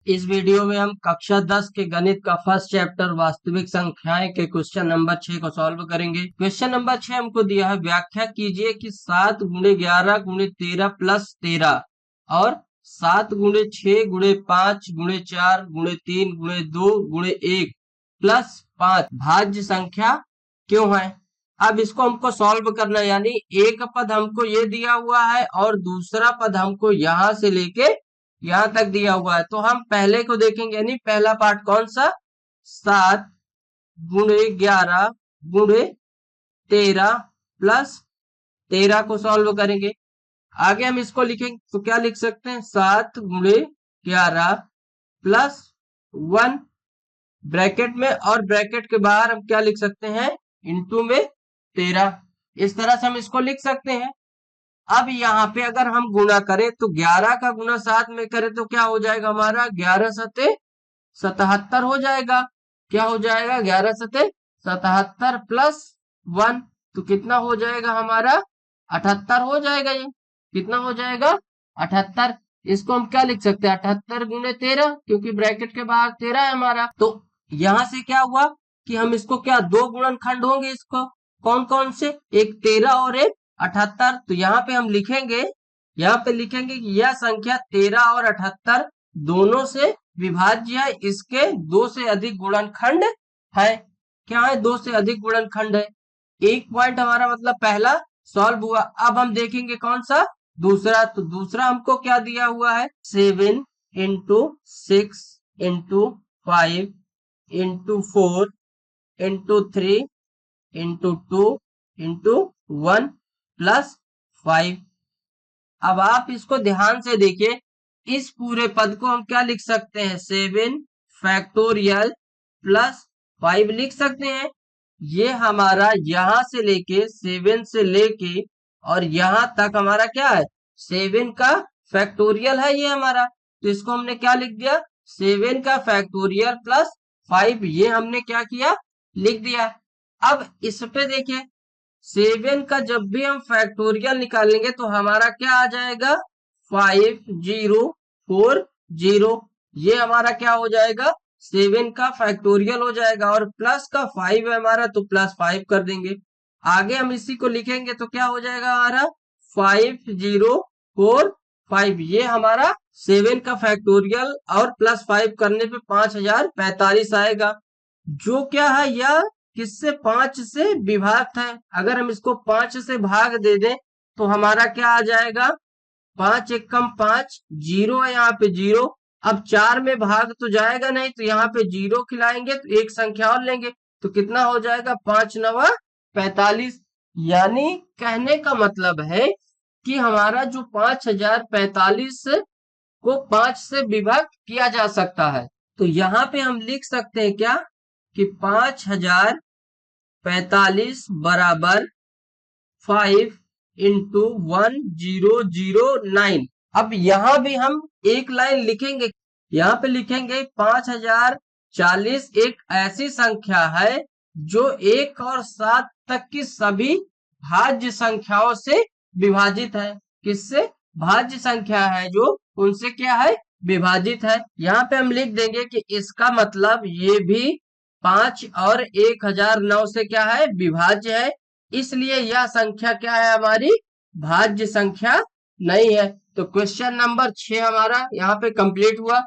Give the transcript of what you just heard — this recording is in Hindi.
इस वीडियो में हम कक्षा 10 के गणित का फर्स्ट चैप्टर वास्तविक संख्याएं के क्वेश्चन नंबर 6 को सॉल्व करेंगे। क्वेश्चन नंबर 6 हमको दिया है, व्याख्या कीजिए कि 7 गुणे 11 गुणे 13 प्लस 13 और 7 गुणे 6 गुणे 5 गुणे 4 गुणे 3 गुणे 2 गुणे 1 प्लस 5 भाज्य संख्या क्यों है। अब इसको हमको सॉल्व करना है, यानी एक पद हमको ये दिया हुआ है और दूसरा पद हमको यहाँ से लेके यहाँ तक दिया हुआ है। तो हम पहले को देखेंगे, यानी पहला पार्ट कौन सा, 7 गुणे 11 गुणे 13 प्लस 13 को सॉल्व करेंगे। आगे हम इसको लिखेंगे तो क्या लिख सकते हैं, 7 गुणे 11 प्लस 1 ब्रैकेट में, और ब्रैकेट के बाहर हम क्या लिख सकते हैं, इंटू में 13। इस तरह से हम इसको लिख सकते हैं। अब यहाँ पे अगर हम गुणा करें तो 11 का गुणा 7 में करें तो क्या हो जाएगा हमारा, 11 सते 77 हो जाएगा। क्या हो जाएगा, 11 सते 77 प्लस 1 तो कितना हो जाएगा हमारा, 78 हो जाएगा। ये कितना हो जाएगा, 78। इसको हम क्या लिख सकते हैं, 78 गुणे 13, क्योंकि ब्रैकेट के बाहर 13 है हमारा। तो यहां से क्या हुआ कि हम इसको क्या, दो गुणनखंड होंगे इसको, कौन कौन से, एक 13 और एक 78। तो यहाँ पे हम लिखेंगे, यहाँ पे लिखेंगे कि यह संख्या 13 और 78 दोनों से विभाज्य है, इसके दो से अधिक गुणनखंड है। क्या है, दो से अधिक गुणनखंड है। एक पॉइंट हमारा मतलब पहला सॉल्व हुआ। अब हम देखेंगे कौन सा, दूसरा। तो दूसरा हमको क्या दिया हुआ है, 7 into 6 into 5 into 4 into 3 into 2 into 1 plus 5। अब आप इसको ध्यान से देखिए, इस पूरे पद को हम क्या लिख सकते हैं, 7 फैक्टोरियल प्लस 5 लिख सकते हैं। ये हमारा यहां से लेके 7 से लेके और यहां तक हमारा क्या है, 7 का फैक्टोरियल है ये हमारा। तो इसको हमने क्या लिख दिया, 7 का फैक्टोरियल प्लस 5, ये हमने क्या किया, लिख दिया। अब इस पे देखिए, 7 का जब भी हम फैक्टोरियल निकालेंगे तो हमारा क्या आ जाएगा, 5040। ये हमारा क्या हो जाएगा, 7 का फैक्टोरियल हो जाएगा, और प्लस का 5 है हमारा तो प्लस 5 कर देंगे। आगे हम इसी को लिखेंगे तो क्या हो जाएगा हमारा, 5045। ये हमारा 7 का फैक्टोरियल और प्लस 5 करने पे 5045 आएगा, जो क्या है, यह किससे, 5 से विभाज्य है। अगर हम इसको 5 से भाग दे दें तो हमारा क्या आ जाएगा, 5 एकम 5, जीरो है यहाँ पे जीरो। अब 4 में भाग तो जाएगा नहीं, तो यहाँ पे जीरो खिलाएंगे तो एक संख्या और लेंगे तो कितना हो जाएगा, 5 नवा 45। यानी कहने का मतलब है कि हमारा जो 5045 को 5 से विभक्त किया जा सकता है। तो यहाँ पे हम लिख सकते हैं क्या, कि 5045 बराबर 5 इंटू 1009। अब यहां भी हम एक लाइन लिखेंगे, यहाँ पे लिखेंगे 5040 एक ऐसी संख्या है जो 1 और 7 तक की सभी भाज्य संख्याओं से विभाजित है। किससे, भाज्य संख्या है जो उनसे क्या है, विभाजित है। यहाँ पे हम लिख देंगे कि इसका मतलब ये भी 5 और 1009 से क्या है, विभाज्य है, इसलिए यह संख्या क्या है हमारी, भाज्य संख्या नहीं है। तो क्वेश्चन नंबर 6 हमारा यहाँ पे कंप्लीट हुआ।